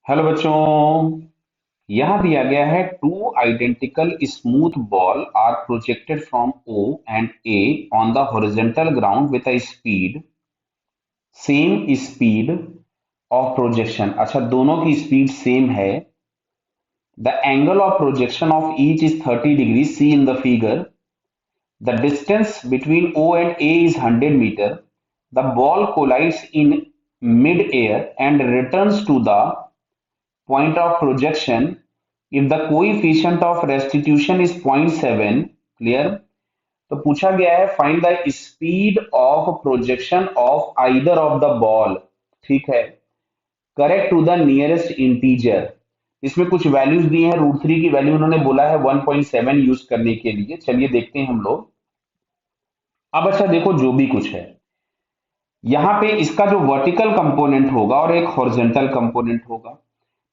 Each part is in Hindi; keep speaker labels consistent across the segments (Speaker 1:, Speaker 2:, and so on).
Speaker 1: हेलो बच्चों। यहां दिया गया है two identical smooth ball are projected from O and A on the horizontal ground with a speed same speed of projection. अच्छा, दोनों की स्पीड सेम है। The angle of projection of each is 30 degree see in the figure. The distance between O and A is 100 metre. The ball collides in mid air and returns to the point of projection if the coefficient of restitution is 0.7। Clear. तो पूछा गया है find the speed of projection of either of the ball. ठीक है, correct to the nearest integer. इसमें कुछ वैल्यूज दी हैं। √3 की वैल्यू उन्होंने बोला है 1.7 यूज करने के लिए। चलिए देखते हैं हम लोग। अब अच्छा देखो, जो भी कुछ है यहाँ पे इसका जो वर्टिकल कंपोनेंट होगा और एक हॉरिजॉन्टल कंपोनेंट होगा।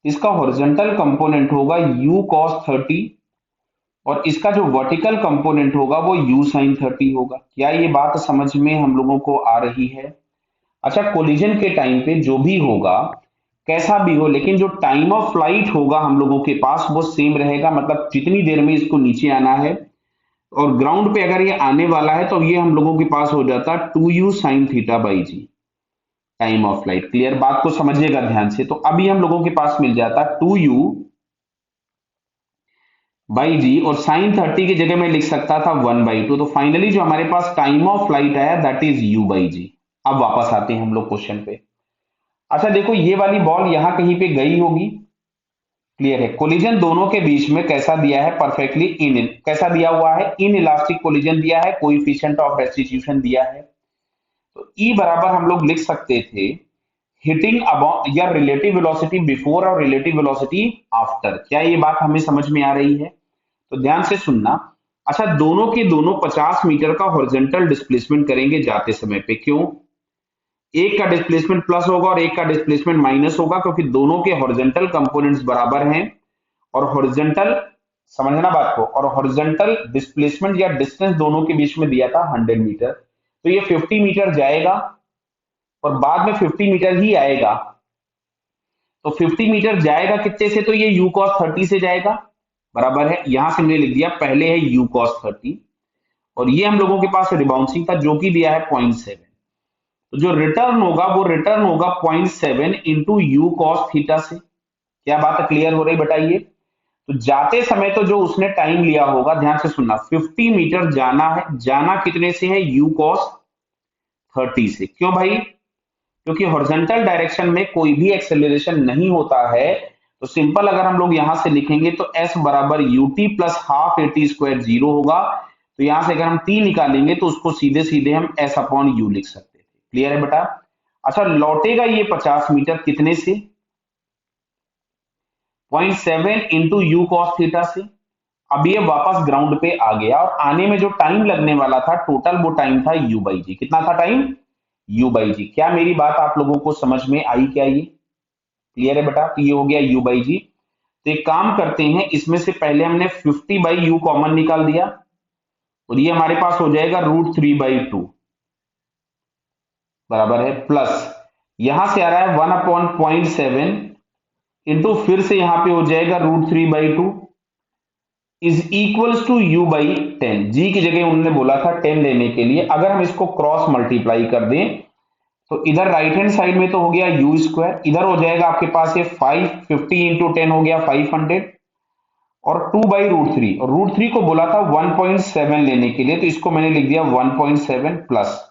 Speaker 1: इसका हॉरिजॉन्टल कंपोनेंट होगा u cos 30 और इसका जो वर्टिकल कंपोनेंट होगा वो u sin 30 होगा। क्या ये बात समझ में हम लोगों को आ रही है? अच्छा, कोलिजन के टाइम पे जो भी होगा, कैसा भी हो, लेकिन जो टाइम ऑफ फ्लाइट होगा हम लोगों के पास वो सेम रहेगा। मतलब जितनी देर में इसको नीचे आना है और ग्राउंड पे अगर ये आने वाला है तो ये हम लोगों के पास हो जाता 2u sin θ/g time of flight. Clear, बात को समझिएगा ध्यान से। तो अभी हम लोगों के पास मिल जाता 2u/g और साइन 30 की जगह में लिख सकता था 1/2। तो फाइनली जो हमारे पास टाइम ऑफ फ्लाइट आया दैट इज u/g। अब वापस आते हैं हम लोग क्वेश्चन पे। अच्छा देखो, ये वाली बॉल यहां कहीं पे गई होगी। क्लियर है। कोलिजन दोनों के बीच में कैसा दिया है? परफेक्टली इन कैसा दिया हुआ है? इन इलास्टिक कोलिजन दिया है, कोएफिशिएंट ऑफ रेस्टिट्यूशन दिया है। तो ई बराबर हम लोग लिख सकते थे हिटिंग अबाउट या रिलेटिव वेलोसिटी बिफोर और रिलेटिव वेलोसिटी आफ्टर। क्या ये बात हमें समझ में आ रही है? तो ध्यान से सुनना। अच्छा, दोनों के दोनों 50 मीटर का हॉरिजॉन्टल डिस्प्लेसमेंट करेंगे जाते समय पे। क्यों? एक का डिस्प्लेसमेंट प्लस होगा और एक का डिस्प्लेसमेंट माइनस होगा, क्योंकि दोनों के हॉरिजॉन्टल कंपोनेंट्स बराबर हैं। और हॉरिजॉन्टल, समझना बात को, और हॉरिजॉन्टल डिस्प्लेसमेंट या डिस्टेंस दोनों के बीच में दिया था 100 मीटर। तो ये 50 मीटर जाएगा और बाद में 50 मीटर ही आएगा। तो 50 मीटर जाएगा कितने से? तो ये u cos 30 से जाएगा। बराबर है, यहां से मैंने लिख दिया, पहले है u cos 30 और ये हम लोगों के पास रिबाउंसिंग था जो कि दिया है 0.7। तो जो रिटर्न होगा वो रिटर्न होगा 0.7 इंटू यू कॉस थीटा से। क्या बात क्लियर हो रही बताइए? तो जाते समय तो जो उसने टाइम लिया होगा, ध्यान से सुनना, 50 मीटर जाना है। जाना कितने से है? u cos 30 से। क्यों भाई? क्योंकि हॉरिजॉन्टल डायरेक्शन में कोई भी एक्सेलरेशन नहीं होता है। तो सिंपल अगर हम लोग यहां से लिखेंगे तो s बराबर ut प्लस हाफ AT² 0 होगा। तो यहां से अगर हम t निकालेंगे तो उसको सीधे सीधे हम s अपॉन u लिख सकते थे। क्लियर है बेटा? अच्छा, लौटेगा ये 50 मीटर कितने से? 0.7 इंटू यू कॉस थीटा से। अब ये वापस ग्राउंड पे आ गया और आने में जो टाइम लगने वाला था टोटल, वो टाइम था u/g। कितना था टाइम? u/g। क्या मेरी बात आप लोगों को समझ में आई? क्या ये क्लियर है बेटा? तो ये हो गया u/g। तो एक काम करते हैं, इसमें से पहले हमने 50/u कॉमन निकाल दिया और ये हमारे पास हो जाएगा √3/2 बराबर है, प्लस यहां से आ रहा है 1/0.7 इंटू, फिर से यहां पे हो जाएगा √3/2 इज इक्वल्स टू u/10। जी की जगह उन्होंने बोला था 10 लेने के लिए। अगर हम इसको क्रॉस मल्टीप्लाई कर दें तो इधर राइट हैंड साइड में तो हो गया u², इधर हो जाएगा आपके पास ये 550 इंटू 10 हो गया 500 और 2/√3। और √3 को बोला था 1.7 लेने के लिए, तो इसको मैंने लिख दिया 1.7 प्लस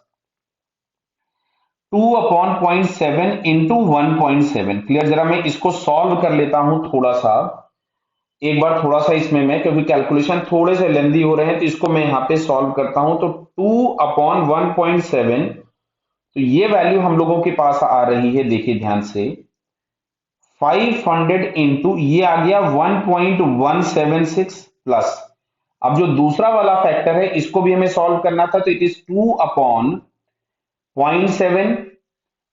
Speaker 1: 2/0.7 इंटू 1.7। क्लियर? जरा मैं इसको सॉल्व कर लेता हूं थोड़ा सा, एक बार थोड़ा सा इसमें मैं, क्योंकि कैलकुलेशन थोड़े से लेंदी हो रहे हैं तो इसको मैं यहां पे सॉल्व करता हूं। तो 2/1.7, तो ये वैल्यू हम लोगों के पास आ रही है, देखिए ध्यान से, 500 इंटू ये आ गया 1.176 प्लस, अब जो दूसरा वाला फैक्टर है इसको भी हमें सॉल्व करना था। तो इट इज 2/0.7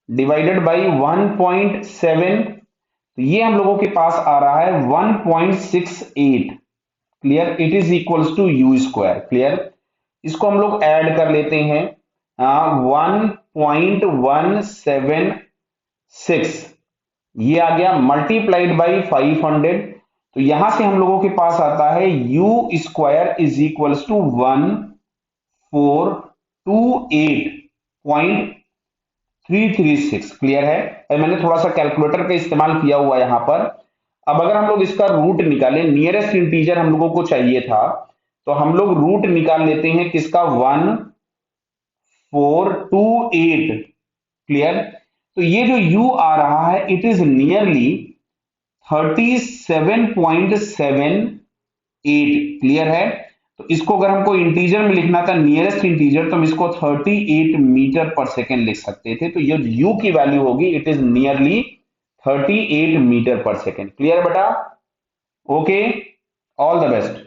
Speaker 1: डिवाइडेड बाई 1.7। तो ये हम लोगों के पास आ रहा है 1.68। Clear? It is equals to u²। Clear? इसको हम लोग ऐड कर लेते हैं। 1.176 ये आ गया मल्टीप्लाइड बाई 500, तो यहां से हम लोगों के पास आता है u square is equals to 1428.336। Clear है? मैंने थोड़ा सा कैलकुलेटर का इस्तेमाल किया हुआ यहां पर। अब अगर हम लोग इसका रूट निकालें, नियरेस्ट इंटीजर हम लोगों को चाहिए था, तो हम लोग रूट निकाल लेते हैं किसका, 1428। क्लियर? तो ये जो u आ रहा है इट इज नियरली 37.78। क्लियर है? तो इसको अगर हमको इंटीजर में लिखना था, नियरेस्ट इंटीजर, तो हम इसको 38 मीटर पर सेकेंड लिख सकते थे। तो ये u की वैल्यू होगी इट इज नियरली 38 मीटर पर सेकेंड। क्लियर बेटा? Okay, all the best.